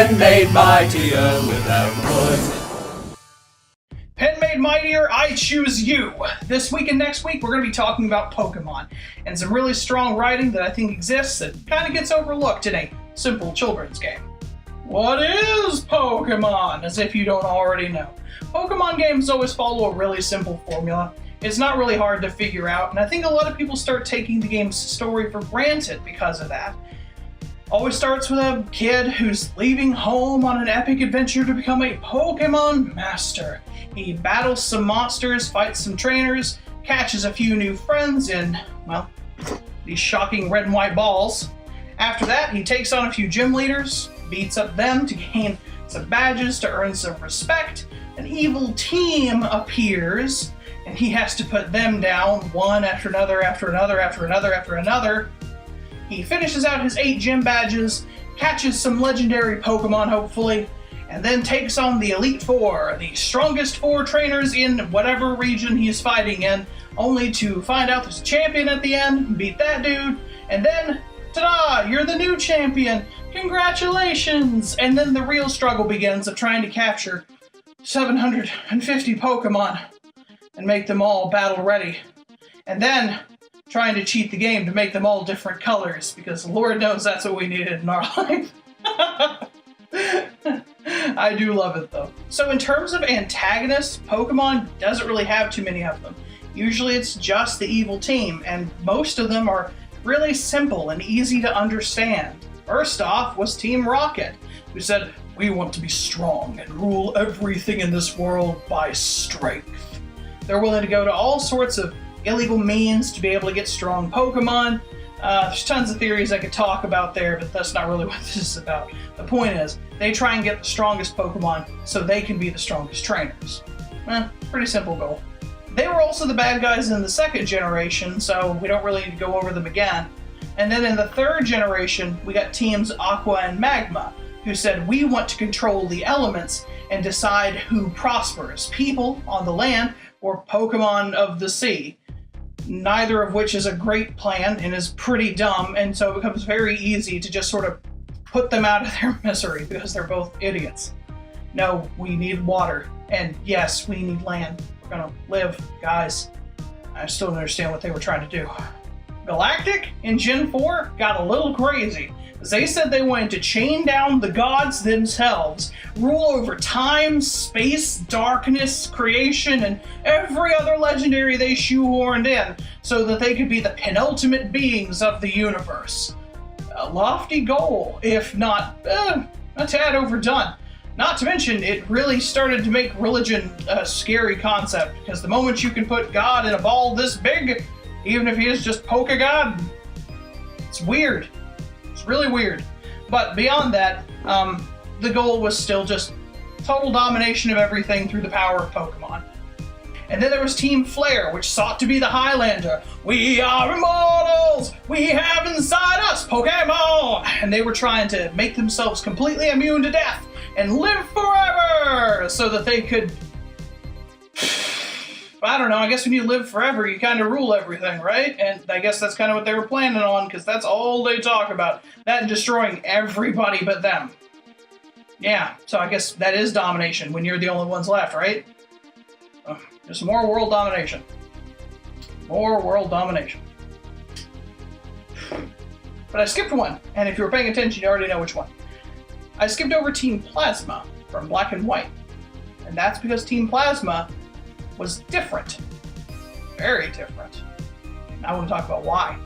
Pen Made Mightier without wood. Pen Made Mightier, I choose you! This week and next week, we're going to be talking about Pokémon, and some really strong writing that I think exists that kind of gets overlooked in a simple children's game. What is Pokémon? As if you don't already know. Pokemon games always follow a really simple formula. It's not really hard to figure out, and I think a lot of people start taking the game's story for granted because of that. Always starts with a kid who's leaving home on an epic adventure to become a Pokémon master. He battles some monsters, fights some trainers, catches a few new friends in, well, these shocking red and white balls. After that, he takes on a few gym leaders, beats up them to gain some badges to earn some respect. An evil team appears, and he has to put them down one after another, after another, after another, after another. He finishes out his 8 gym badges, catches some legendary Pokemon hopefully, and then takes on the Elite Four, the strongest 4 trainers in whatever region he's fighting in, only to find out there's a champion at the end, beat that dude, and then, ta-da, you're the new champion, congratulations! And then the real struggle begins of trying to capture 750 Pokemon and make them all battle ready. And then trying to cheat the game to make them all different colors, because Lord knows that's what we needed in our life. I do love it though. So in terms of antagonists, Pokemon doesn't really have too many of them. Usually it's just the evil team, and most of them are really simple and easy to understand. First off was Team Rocket, who said, "We want to be strong and rule everything in this world by strength." They're willing to go to all sorts of illegal means to be able to get strong Pokemon. There's tons of theories I could talk about there, but that's not really what this is about. The point is, they try and get the strongest Pokemon so they can be the strongest trainers. Pretty simple goal. They were also the bad guys in the second generation, so we don't really need to go over them again. And then in the third generation, we got teams Aqua and Magma, who said, "We want to control the elements and decide who prospers, people on the land or Pokemon of the sea." Neither of which is a great plan and is pretty dumb, and so it becomes very easy to just sort of put them out of their misery because they're both idiots. No, we need water, and yes, we need land. We're gonna live, guys. I still don't understand what they were trying to do. Galactic in Gen 4 got a little crazy. They said they wanted to chain down the gods themselves, rule over time, space, darkness, creation, and every other legendary they shoehorned in, so that they could be the penultimate beings of the universe. A lofty goal, if not a tad overdone. Not to mention, it really started to make religion a scary concept, because the moment you can put God in a ball this big, even if he is just Poké-God, it's weird. It's really weird. But beyond that, the goal was still just total domination of everything through the power of Pokemon. And then there was Team Flare, which sought to be the Highlander. "We are immortals! We have inside us Pokemon!" And they were trying to make themselves completely immune to death and live forever so that they could... I don't know, I guess when you live forever, you kind of rule everything, right? And I guess that's kind of what they were planning on, because that's all they talk about. That and destroying everybody but them. Yeah, so I guess that is domination when you're the only ones left, right? Just more world domination. More world domination. But I skipped one, and if you were paying attention, you already know which one. I skipped over Team Plasma from Black and White. And that's because Team Plasma was different. Very different. I want to talk about why.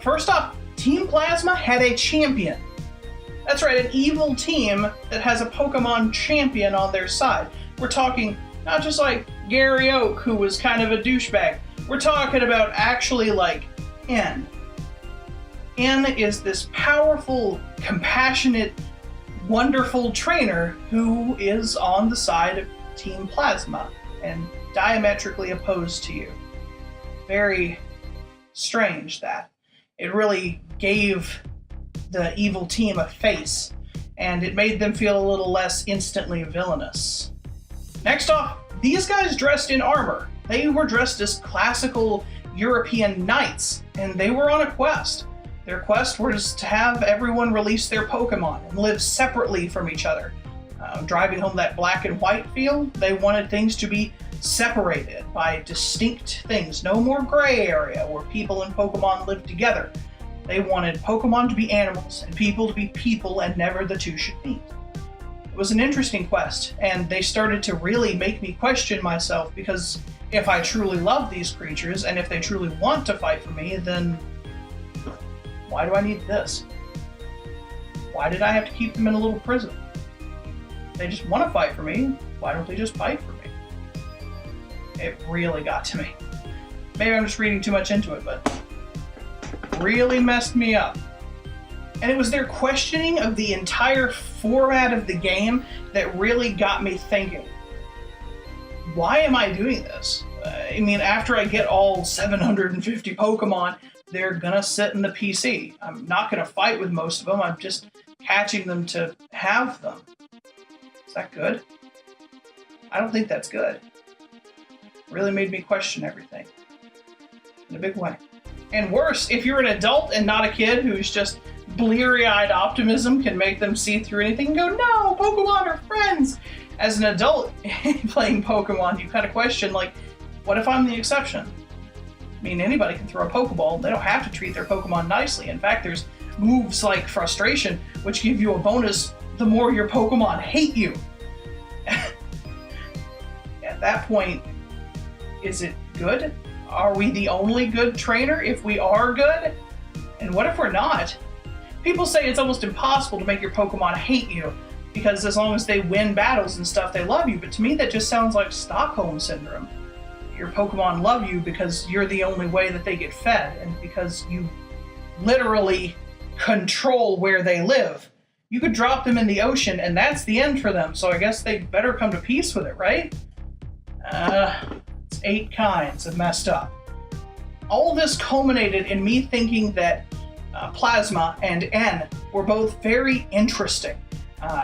First off, Team Plasma had a champion. That's right, an evil team that has a Pokemon champion on their side. We're talking not just like Gary Oak, who was kind of a douchebag. We're talking about actually like N. N is this powerful, compassionate, wonderful trainer who is on the side of Team Plasma and diametrically opposed to you. Very strange that. It really gave the evil team a face, and it made them feel a little less instantly villainous. Next off, these guys dressed in armor. They were dressed as classical European knights, and they were on a quest. Their quest was to have everyone release their Pokemon and live separately from each other. Driving home that black and white feel, they wanted things to be separated by distinct things. No more gray area where people and Pokemon live together. They wanted Pokemon to be animals and people to be people, and never the two should meet. It was an interesting quest, and they started to really make me question myself, because if I truly love these creatures and if they truly want to fight for me, then why do I need this? Why did I have to keep them in a little prison? If they just want to fight for me, why don't they just fight for me? It really got to me. Maybe I'm just reading too much into it, but really messed me up. And it was their questioning of the entire format of the game that really got me thinking. Why am I doing this? I mean, after I get all 750 Pokemon, they're gonna sit in the PC. I'm not gonna fight with most of them, I'm just catching them to have them. Is that good? I don't think that's good. Really made me question everything. In a big way. And worse, if you're an adult and not a kid who's just bleary-eyed optimism can make them see through anything and go, no, Pokemon are friends. As an adult playing Pokemon, you kind of question, like, what if I'm the exception? I mean, anybody can throw a Pokeball. They don't have to treat their Pokemon nicely. In fact, there's moves like Frustration, which give you a bonus the more your Pokemon hate you. At that point, is it good? Are we the only good trainer if we are good? And what if we're not? People say it's almost impossible to make your Pokemon hate you, because as long as they win battles and stuff, they love you. But to me, that just sounds like Stockholm Syndrome. Your Pokemon love you because you're the only way that they get fed, and because you literally control where they live. You could drop them in the ocean, and that's the end for them, so I guess they better come to peace with it, right? It's 8 kinds of messed up. All this culminated in me thinking that Plasma and N were both very interesting,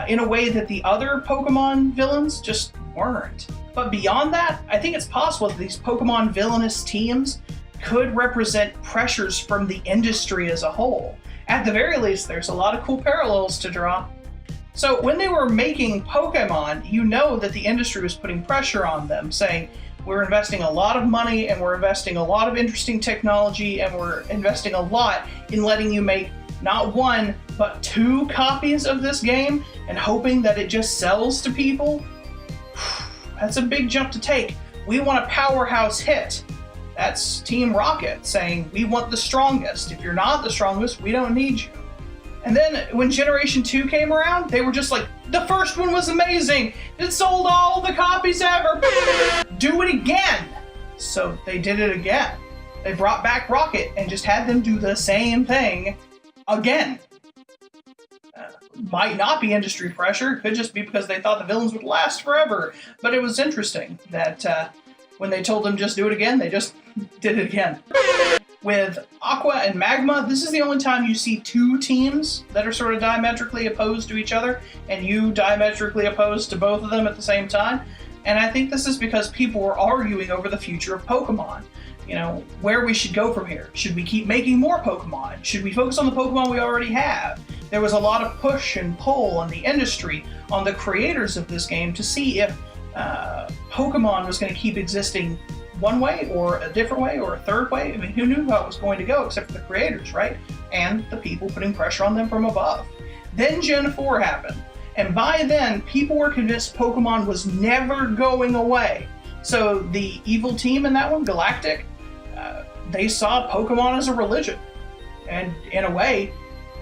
in a way that the other Pokemon villains just weren't. But beyond that, I think it's possible that these Pokemon villainous teams could represent pressures from the industry as a whole. At the very least, there's a lot of cool parallels to draw. So when they were making Pokemon, you know that the industry was putting pressure on them, saying, we're investing a lot of money, and we're investing a lot of interesting technology, and we're investing a lot in letting you make not 1, but 2 copies of this game, and hoping that it just sells to people. That's a big jump to take. We want a powerhouse hit. That's Team Rocket saying, we want the strongest. If you're not the strongest, we don't need you. And then when Generation 2 came around, they were just like, the first one was amazing. It sold all the copies ever. Do it again. So they did it again. They brought back Rocket and just had them do the same thing again. Might not be industry pressure, could just be because they thought the villains would last forever. But it was interesting that when they told them just do it again, they just did it again. With Aqua and Magma, this is the only time you see 2 teams that are sort of diametrically opposed to each other, and you diametrically opposed to both of them at the same time. And I think this is because people were arguing over the future of Pokemon. You know, where we should go from here. Should we keep making more Pokemon? Should we focus on the Pokemon we already have? There was a lot of push and pull on the industry, on the creators of this game, to see if Pokemon was going to keep existing one way, or a different way, or a third way. I mean, who knew how it was going to go except for the creators, right? And the people putting pressure on them from above. Then Gen 4 happened, and by then, people were convinced Pokemon was never going away. So the evil team in that one, Galactic, they saw Pokemon as a religion. And in a way,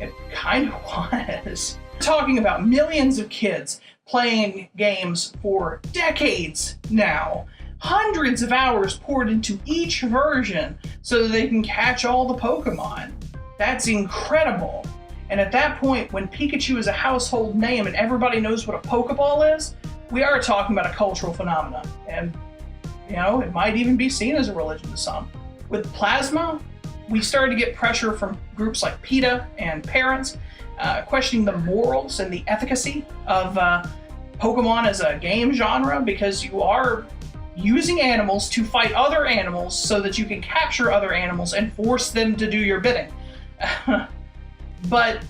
it kind of was. Talking about millions of kids playing games for decades now. Hundreds of hours poured into each version so that they can catch all the Pokemon. That's incredible. And at that point, when Pikachu is a household name and everybody knows what a Pokeball is, we are talking about a cultural phenomenon. And, you know, it might even be seen as a religion to some. With Plasma, we started to get pressure from groups like PETA and parents, questioning the morals and the efficacy of Pokemon as a game genre, because you are using animals to fight other animals so that you can capture other animals and force them to do your bidding. But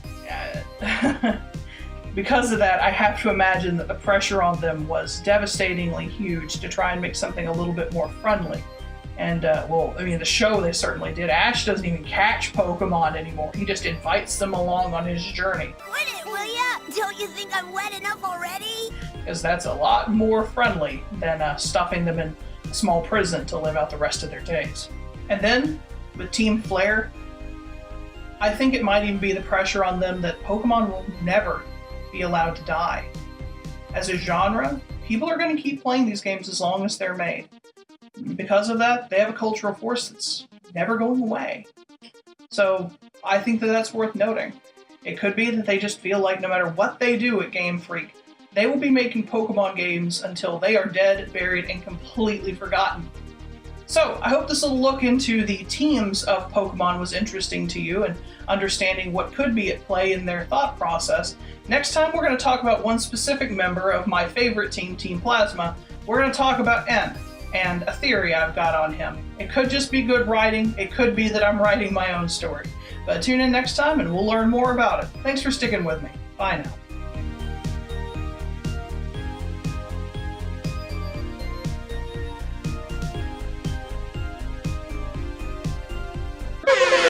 because of that, I have to imagine that the pressure on them was devastatingly huge to try and make something a little bit more friendly. And, well, I mean, the show they certainly did. Ash doesn't even catch Pokemon anymore. He just invites them along on his journey. Quit it, will ya? Don't you think I'm wet enough already? Because that's a lot more friendly than stuffing them in a small prison to live out the rest of their days. And then, with Team Flare, I think it might even be the pressure on them that Pokemon will never be allowed to die. As a genre, people are going to keep playing these games as long as they're made. Because of that, they have a cultural force that's never going away. So I think that that's worth noting. It could be that they just feel like no matter what they do at Game Freak, they will be making Pokemon games until they are dead, buried, and completely forgotten. So I hope this little look into the teams of Pokemon was interesting to you and understanding what could be at play in their thought process. Next time we're going to talk about one specific member of my favorite team, Team Plasma. We're going to talk about N and a theory I've got on him. It could just be good writing, it could be that I'm writing my own story. But tune in next time and we'll learn more about it. Thanks for sticking with me. Bye now.